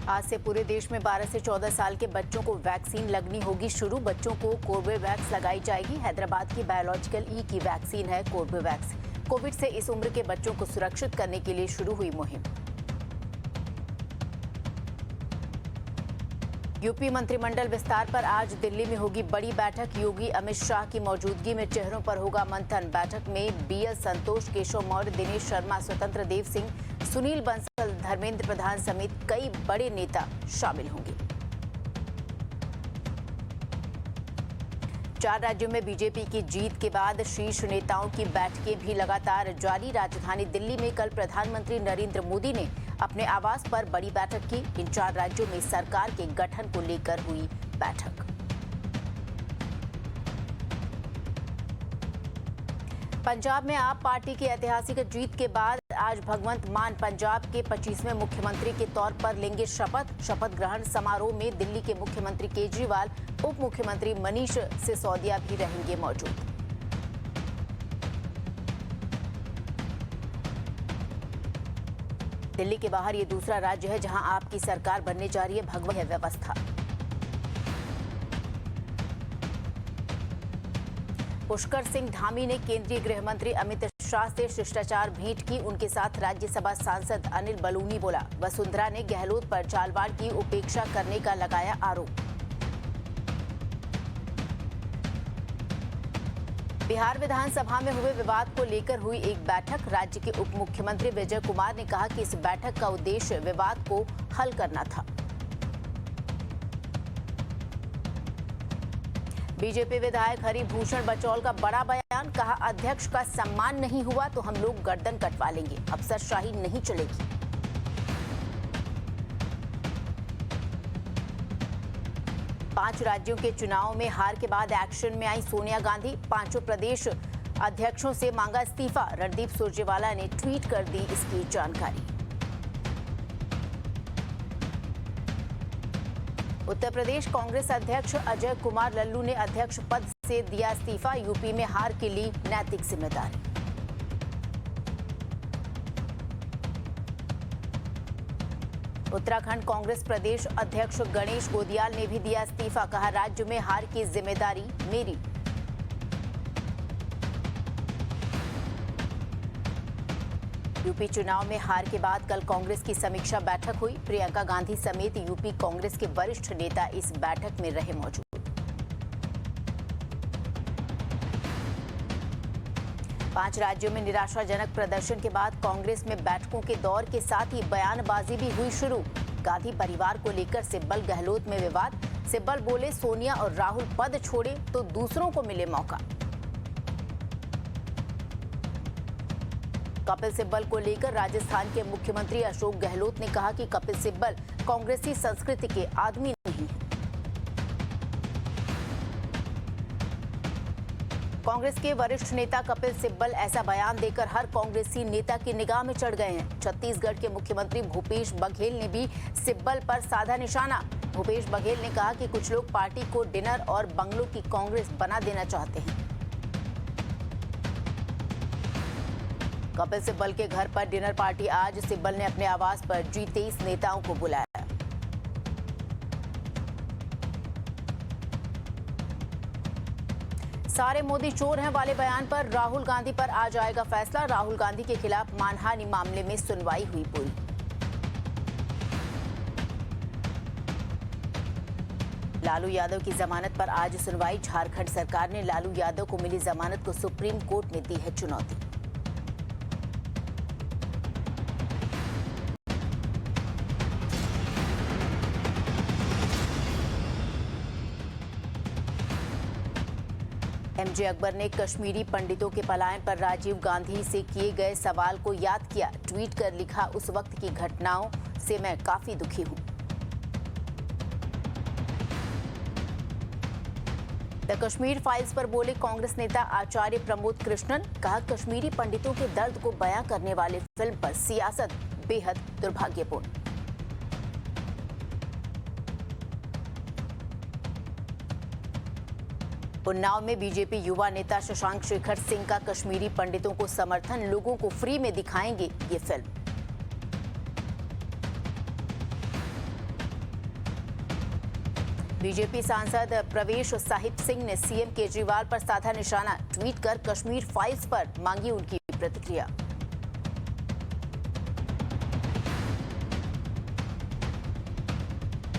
आज से पूरे देश में 12 से 14 साल के बच्चों को वैक्सीन लगनी होगी शुरू। बच्चों को कोर्बेवैक्स लगाई जाएगी। हैदराबाद की बायोलॉजिकल ई की वैक्सीन है कोर्बेवैक्स। कोविड से इस उम्र के बच्चों को सुरक्षित करने के लिए शुरू हुई मुहिम। यूपी मंत्रिमंडल विस्तार पर आज दिल्ली में होगी बड़ी बैठक। योगी अमित शाह की मौजूदगी में चेहरों पर होगा मंथन। बैठक में बीएल संतोष, केशव मौर्य, दिनेश शर्मा, स्वतंत्र देव सिंह, सुनील बंसल, धर्मेंद्र प्रधान समेत कई बड़े नेता शामिल होंगे। 4 राज्यों में बीजेपी की जीत के बाद शीर्ष नेताओं की बैठकें भी लगातार जारी। राजधानी दिल्ली में कल प्रधानमंत्री नरेंद्र मोदी ने अपने आवास पर बड़ी बैठक की। इन 4 राज्यों में सरकार के गठन को लेकर हुई बैठक। पंजाब में आप पार्टी की ऐतिहासिक जीत के बाद आज भगवंत मान पंजाब के 25वें मुख्यमंत्री के तौर पर लेंगे शपथ। शपथ ग्रहण समारोह में दिल्ली के मुख्यमंत्री केजरीवाल, उप मुख्यमंत्री मनीष सिसोदिया भी रहेंगे मौजूद। दिल्ली के बाहर ये दूसरा राज्य है जहां आपकी सरकार बनने जा रही है। भगवा है व्यवस्था। पुष्कर सिंह धामी ने केंद्रीय गृह मंत्री अमित शाह से शिष्टाचार भेंट की। उनके साथ राज्यसभा सांसद अनिल बलूनी बोला। वसुंधरा ने गहलोत पर जालवाड़ की उपेक्षा करने का लगाया आरोप। बिहार विधानसभा में हुए विवाद को लेकर हुई एक बैठक। राज्य के उप मुख्यमंत्री विजय कुमार ने कहा कि इस बैठक का उद्देश्य विवाद को हल करना था। बीजेपी विधायक हरिभूषण बचौल का बड़ा बयान। कहा, अध्यक्ष का सम्मान नहीं हुआ तो हम लोग गर्दन कटवा लेंगे। अफसरशाही नहीं चलेगी। पांच राज्यों के चुनाव में हार के बाद एक्शन में आई सोनिया गांधी। 5 प्रदेश अध्यक्षों से मांगा इस्तीफा। रणदीप सुरजेवाला ने ट्वीट कर दी इसकी जानकारी। उत्तर प्रदेश कांग्रेस अध्यक्ष अजय कुमार लल्लू ने अध्यक्ष पद से दिया इस्तीफा। यूपी में हार के लिए नैतिक जिम्मेदारी। उत्तराखंड कांग्रेस प्रदेश अध्यक्ष गणेश गोदियाल ने भी दिया इस्तीफा। कहा, राज्य में हार की जिम्मेदारी मेरी। यूपी चुनाव में हार के बाद कल कांग्रेस की समीक्षा बैठक हुई। प्रियंका गांधी समेत यूपी कांग्रेस के वरिष्ठ नेता इस बैठक में रहे मौजूद। पांच राज्यों में निराशाजनक प्रदर्शन के बाद कांग्रेस में बैठकों के दौर के साथ ही बयानबाजी भी हुई शुरू। गांधी परिवार को लेकर सिब्बल गहलोत में विवाद। सिब्बल बोले, सोनिया और राहुल पद छोड़े तो दूसरों को मिले मौका। कपिल सिब्बल को लेकर राजस्थान के मुख्यमंत्री अशोक गहलोत ने कहा कि कपिल सिब्बल कांग्रेसी संस्कृति के आदमी नहीं है। कांग्रेस के वरिष्ठ नेता कपिल सिब्बल ऐसा बयान देकर हर कांग्रेसी नेता की निगाह में चढ़ गए हैं। छत्तीसगढ़ के मुख्यमंत्री भूपेश बघेल ने भी सिब्बल पर साधा निशाना। भूपेश बघेल ने कहा कि कुछ लोग पार्टी को डिनर और बंगलों की कांग्रेस बना देना चाहते हैं। कपिल सिब्बल के घर पर डिनर पार्टी। आज सिब्बल ने अपने आवास पर G23 नेताओं को बुलाया। सारे मोदी चोर हैं वाले बयान पर राहुल गांधी पर आज आएगा फैसला। राहुल गांधी के खिलाफ मानहानि मामले में सुनवाई हुई पूरी। लालू यादव की जमानत पर आज सुनवाई। झारखंड सरकार ने लालू यादव को मिली जमानत को सुप्रीम कोर्ट में दी है चुनौती। MJ अकबर ने कश्मीरी पंडितों के पलायन पर राजीव गांधी से किए गए सवाल को याद किया। ट्वीट कर लिखा, उस वक्त की घटनाओं से मैं काफी दुखी हूं। द कश्मीर फाइल्स पर बोले कांग्रेस नेता आचार्य प्रमोद कृष्णन। कहा, कश्मीरी पंडितों के दर्द को बयां करने वाले फिल्म पर सियासत बेहद दुर्भाग्यपूर्ण। उन्नाव में बीजेपी युवा नेता शशांक शेखर सिंह का कश्मीरी पंडितों को समर्थन। लोगों को फ्री में दिखाएंगे ये फिल्म। बीजेपी सांसद प्रवेश साहिब सिंह ने सीएम केजरीवाल पर साधा निशाना, ट्वीट कर कश्मीर फाइल्स पर मांगी उनकी प्रतिक्रिया।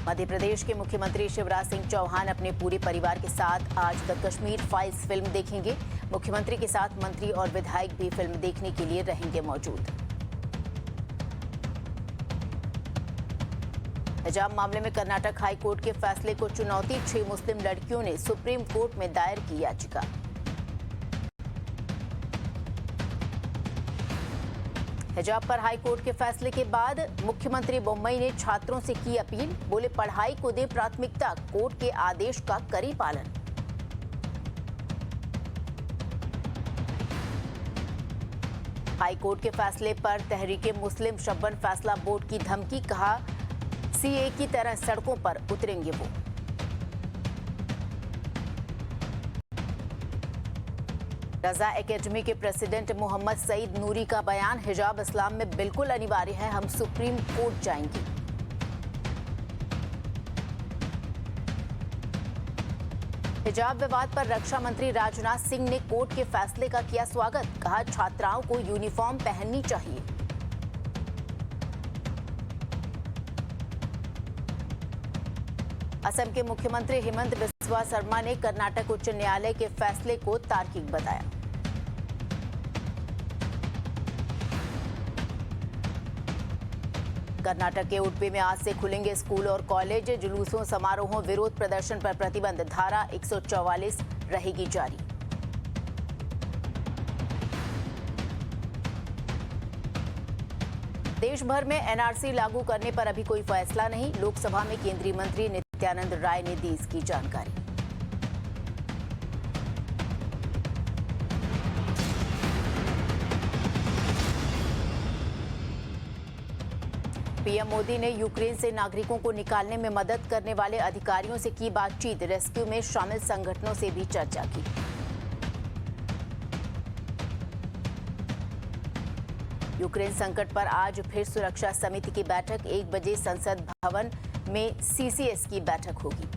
मध्य प्रदेश के मुख्यमंत्री शिवराज सिंह चौहान अपने पूरे परिवार के साथ आज द कश्मीर फाइल्स फिल्म देखेंगे। मुख्यमंत्री के साथ मंत्री और विधायक भी फिल्म देखने के लिए रहेंगे मौजूद। हिजाब मामले में कर्नाटक हाई कोर्ट के फैसले को चुनौती, 6 मुस्लिम लड़कियों ने सुप्रीम कोर्ट में दायर की याचिका। हिजाब पर हाई कोर्ट के फैसले के बाद मुख्यमंत्री मुंबई ने छात्रों से की अपील, बोले पढ़ाई को दे प्राथमिकता, कोर्ट के आदेश का करें पालन। हाई कोर्ट के फैसले पर तहरीके मुस्लिम शब्बन फैसला बोर्ड की धमकी, कहा सीए की तरह सड़कों पर उतरेंगे वो। रजा एकेडमी के प्रेसिडेंट मोहम्मद सईद नूरी का बयान, हिजाब इस्लाम में बिल्कुल अनिवार्य है, हम सुप्रीम कोर्ट जाएंगे। हिजाब विवाद पर रक्षा मंत्री राजनाथ सिंह ने कोर्ट के फैसले का किया स्वागत, कहा छात्राओं को यूनिफॉर्म पहननी चाहिए। असम के मुख्यमंत्री हेमंत बिस्वा शर्मा ने कर्नाटक उच्च न्यायालय के फैसले को तार्किक बताया। कर्नाटक के उडुपी में आज से खुलेंगे स्कूल और कॉलेज, जुलूसों, समारोहों, विरोध प्रदर्शन पर प्रतिबंध, धारा 144 रहेगी जारी। देश भर में एनआरसी लागू करने पर अभी कोई फैसला नहीं, लोकसभा में केंद्रीय मंत्री नित्यानंद राय ने दी इसकी जानकारी। पीएम मोदी ने यूक्रेन से नागरिकों को निकालने में मदद करने वाले अधिकारियों से की बातचीत, रेस्क्यू में शामिल संगठनों से भी चर्चा की। यूक्रेन संकट पर आज फिर सुरक्षा समिति की बैठक, 1 बजे संसद भवन में सीसीएस की बैठक होगी।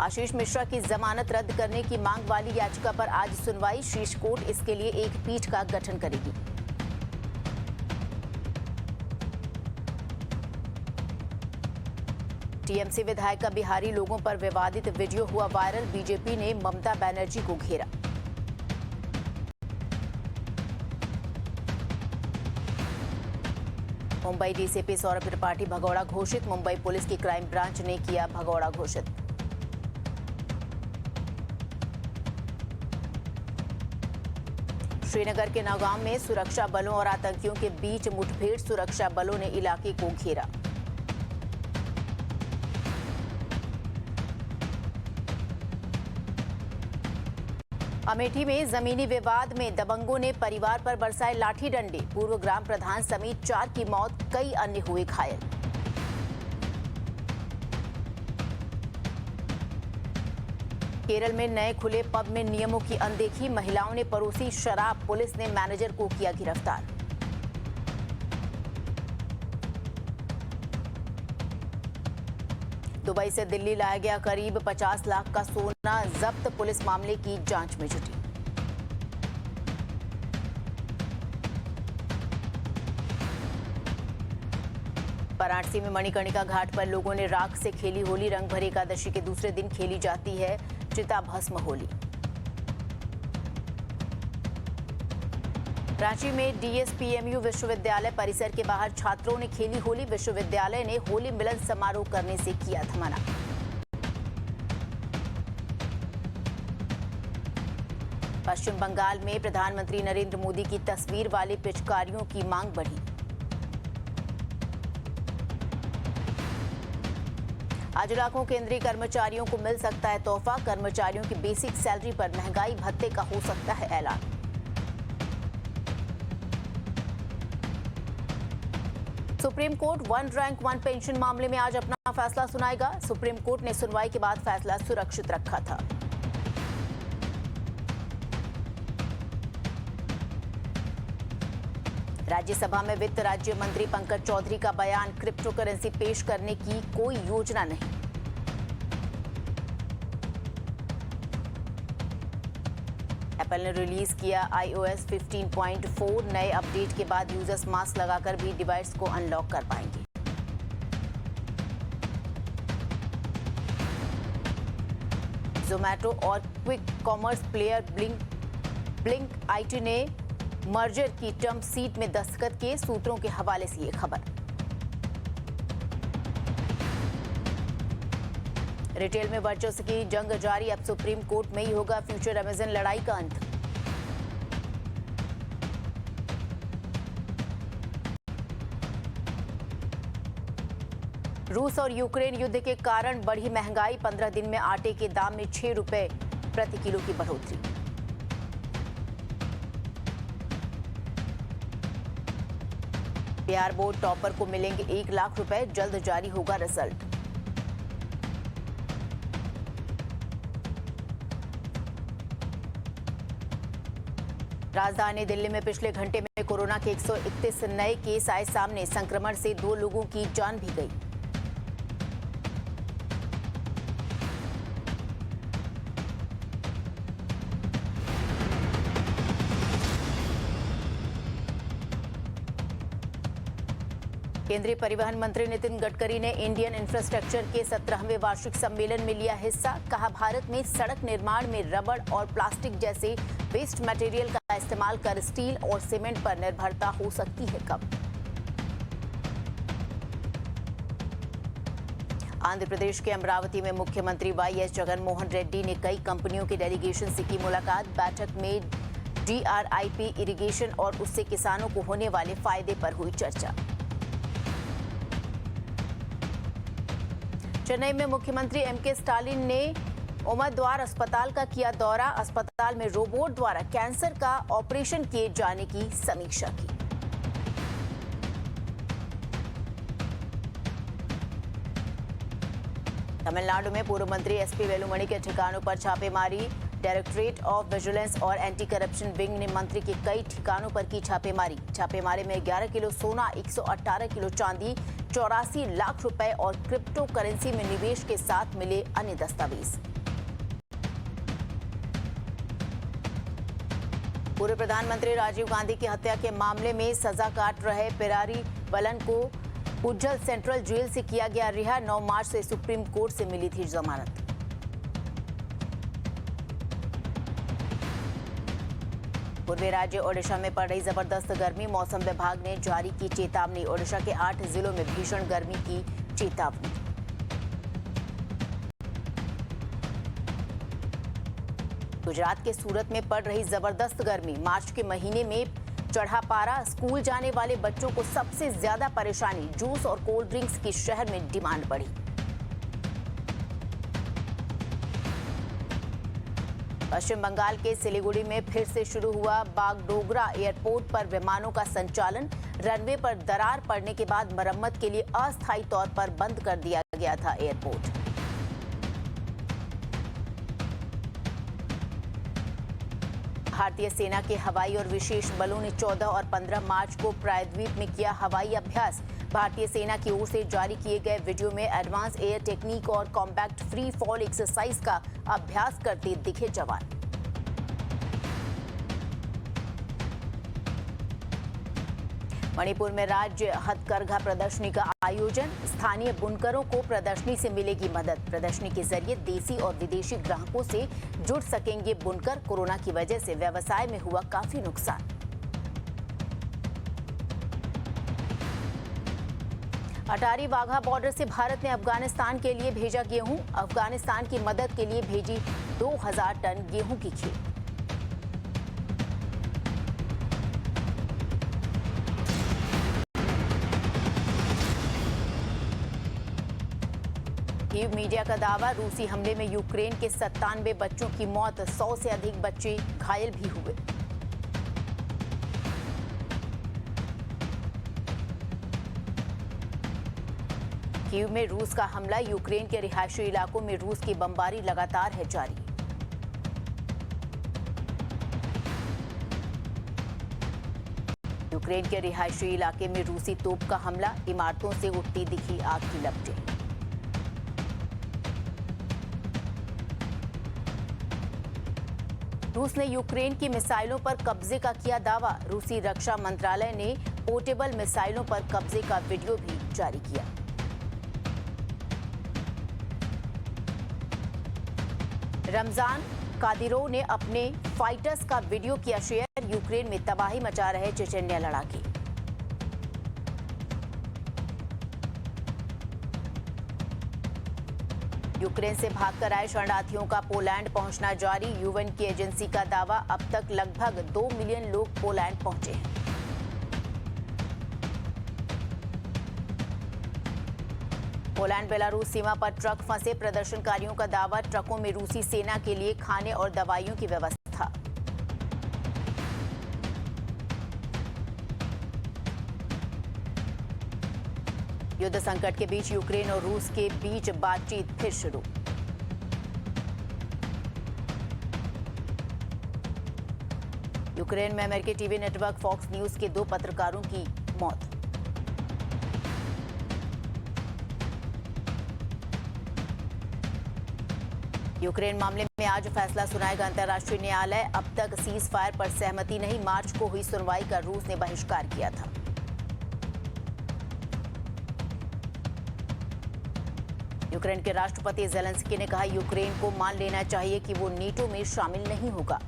आशीष मिश्रा की जमानत रद्द करने की मांग वाली याचिका पर आज सुनवाई, शीर्ष कोर्ट इसके लिए एक पीठ का गठन करेगी। टीएमसी विधायक का बिहारी लोगों पर विवादित वीडियो हुआ वायरल, बीजेपी ने ममता बनर्जी को घेरा। मुंबई डीसीपी सौरभ त्रिपाठी भगौड़ा घोषित, मुंबई पुलिस की क्राइम ब्रांच ने किया भगौड़ा घोषित। श्रीनगर के नौगांव में सुरक्षा बलों और आतंकियों के बीच मुठभेड़, सुरक्षा बलों ने इलाके को घेरा। अमेठी में जमीनी विवाद में दबंगों ने परिवार पर बरसाए लाठी डंडे, पूर्व ग्राम प्रधान समेत 4 की मौत, कई अन्य हुए घायल। केरल में नए खुले पब में नियमों की अनदेखी, महिलाओं ने परोसी शराब, पुलिस ने मैनेजर को किया गिरफ्तार। दुबई से दिल्ली लाया गया करीब 50 लाख का सोना जब्त, पुलिस मामले की जांच में जुटी। वाराणसी में मणिकर्णिका घाट पर लोगों ने राख से खेली होली, रंग भरी एकादशी के दूसरे दिन खेली जाती है चिता भस्म होली। रांची में डीएसपीएमयू विश्वविद्यालय परिसर के बाहर छात्रों ने खेली होली, विश्वविद्यालय ने होली मिलन समारोह करने से किया था मना। पश्चिम बंगाल में प्रधानमंत्री नरेंद्र मोदी की तस्वीर वाली पिचकारियों की मांग बढ़ी। आज लाखों केंद्रीय कर्मचारियों को मिल सकता है तोहफा, कर्मचारियों की बेसिक सैलरी पर महंगाई भत्ते का हो सकता है ऐलान। सुप्रीम कोर्ट 1 रैंक 1 पेंशन मामले में आज अपना फैसला सुनाएगा। सुप्रीम कोर्ट ने सुनवाई के बाद फैसला सुरक्षित रखा था। राज्यसभा में वित्त राज्य मंत्री पंकज चौधरी का बयान, क्रिप्टो करेंसी पेश करने की कोई योजना नहीं। एप्पल ने रिलीज किया iOS 15.4। नए अपडेट के बाद यूजर्स मास्क लगाकर भी डिवाइस को अनलॉक कर पाएंगे। जोमैटो और quick commerce player blink IT ने मर्जर की टर्म शीट में दस्तखत किए। सूत्रों के हवाले से ये खबर। रिटेल में वर्चस्व की जंग जारी, अब सुप्रीम कोर्ट में ही होगा फ्यूचर अमेजन लड़ाई का अंत। रूस और यूक्रेन युद्ध के कारण बढ़ी महंगाई, 15 दिन में आटे के दाम में 6 रुपए प्रति किलो की बढ़ोतरी। बिहार बोर्ड टॉपर को मिलेंगे 1 लाख रुपए, जल्द जारी होगा रिजल्ट। राजधानी दिल्ली में पिछले घंटे में कोरोना के 131 नए केस आए सामने। संक्रमण से 2 लोगों की जान भी गई। केंद्रीय परिवहन मंत्री नितिन गडकरी ने इंडियन इंफ्रास्ट्रक्चर के 17वें वार्षिक सम्मेलन में लिया हिस्सा। कहा, भारत में सड़क निर्माण में रबड़ और प्लास्टिक जैसे वेस्ट मटेरियल का इस्तेमाल कर स्टील और सीमेंट पर निर्भरता हो सकती है कम। आंध्र प्रदेश के अमरावती में मुख्यमंत्री वाईएस जगनमोहन रेड्डी ने कई कंपनियों के डेलीगेशन से की मुलाकात। बैठक में DRIP इरिगेशन और उससे किसानों को होने वाले फायदे पर हुई चर्चा। चेन्नई में मुख्यमंत्री MK स्टालिन ने उम्मदवार अस्पताल का किया दौरा। अस्पताल में रोबोट द्वारा कैंसर का ऑपरेशन किए जाने की समीक्षा की। तमिलनाडु में पूर्व मंत्री SP वेलुमणि के ठिकानों पर छापेमारी। डायरेक्टरेट ऑफ विजिलेंस और एंटी करप्शन विंग ने मंत्री के कई ठिकानों पर की छापेमारी। छापेमारी में 11 किलो सोना, 118 किलो चांदी, 84 लाख रुपए और क्रिप्टो करेंसी में निवेश के साथ मिले अन्य दस्तावेज। पूर्व प्रधानमंत्री राजीव गांधी की हत्या के मामले में सजा काट रहे पेरारी वलन को उज्जैन सेंट्रल जेल से किया गया रिहा। 9 मार्च से सुप्रीम कोर्ट से मिली थी जमानत। पूर्वी राज्य ओडिशा में पड़ रही जबरदस्त गर्मी, मौसम विभाग ने जारी की चेतावनी। ओडिशा के 8 जिलों में भीषण गर्मी की चेतावनी। गुजरात के सूरत में पड़ रही जबरदस्त गर्मी, मार्च के महीने में चढ़ा पारा। स्कूल जाने वाले बच्चों को सबसे ज्यादा परेशानी। जूस और कोल्ड ड्रिंक्स की शहर में डिमांड बढ़ी। पश्चिम बंगाल के सिलीगुड़ी में फिर से शुरू हुआ बागडोगरा एयरपोर्ट पर विमानों का संचालन। रनवे पर दरार पड़ने के बाद मरम्मत के लिए अस्थायी तौर पर बंद कर दिया गया था एयरपोर्ट। भारतीय सेना के हवाई और विशेष बलों ने 14 और 15 मार्च को प्रायद्वीप में किया हवाई अभ्यास। भारतीय सेना की ओर से जारी किए गए वीडियो में एडवांस एयर टेक्निक और कॉम्बैक्ट फ्री फॉल एक्सरसाइज का अभ्यास करते दिखे जवान। मणिपुर में राज्य हथकरघा प्रदर्शनी का आयोजन। स्थानीय बुनकरों को प्रदर्शनी से मिलेगी मदद। प्रदर्शनी के जरिए देसी और विदेशी ग्राहकों से जुड़ सकेंगे बुनकर। कोरोना की वजह से व्यवसाय में हुआ काफी नुकसान। अटारी वाघा बॉर्डर से भारत ने अफगानिस्तान के लिए भेजा गेहूं। अफगानिस्तान की मदद के लिए भेजी 2000 टन गेहूं की खेप। कीव मीडिया का दावा, रूसी हमले में यूक्रेन के 97 बच्चों की मौत, 100 से अधिक बच्चे घायल भी हुए। कीव में रूस का हमला, यूक्रेन के रिहायशी इलाकों में रूस की बमबारी लगातार है जारी। यूक्रेन के रिहायशी इलाके में रूसी तोप का हमला, इमारतों से उठती दिखी आग की लपटें। रूस ने यूक्रेन की मिसाइलों पर कब्जे का किया दावा। रूसी रक्षा मंत्रालय ने पोर्टेबल मिसाइलों पर कब्जे का वीडियो भी जारी किया। रमजान कादिरोव ने अपने फाइटर्स का वीडियो किया शेयर। यूक्रेन में तबाही मचा रहे चेचन्या लड़ाके। यूक्रेन से भागकर आए शरणार्थियों का पोलैंड पहुंचना जारी। यूएन की एजेंसी का दावा, अब तक लगभग 2 मिलियन लोग पोलैंड पहुंचे हैं। पोलैंड बेलारूस सीमा पर ट्रक फंसे, प्रदर्शनकारियों का दावा, ट्रकों में रूसी सेना के लिए खाने और दवाइयों की व्यवस्था। युद्ध संकट के बीच यूक्रेन और रूस के बीच बातचीत फिर शुरू। यूक्रेन में अमेरिकी टीवी नेटवर्क फॉक्स न्यूज के 2 पत्रकारों की मौत। यूक्रेन मामले में आज फैसला सुनाएगा अंतर्राष्ट्रीय न्यायालय। अब तक सीज फायर पर सहमति नहीं, मार्च को हुई सुनवाई का रूस ने बहिष्कार किया था। यूक्रेन के राष्ट्रपति ज़ेलेंस्की ने कहा, यूक्रेन को मान लेना चाहिए कि वो नेटो में शामिल नहीं होगा।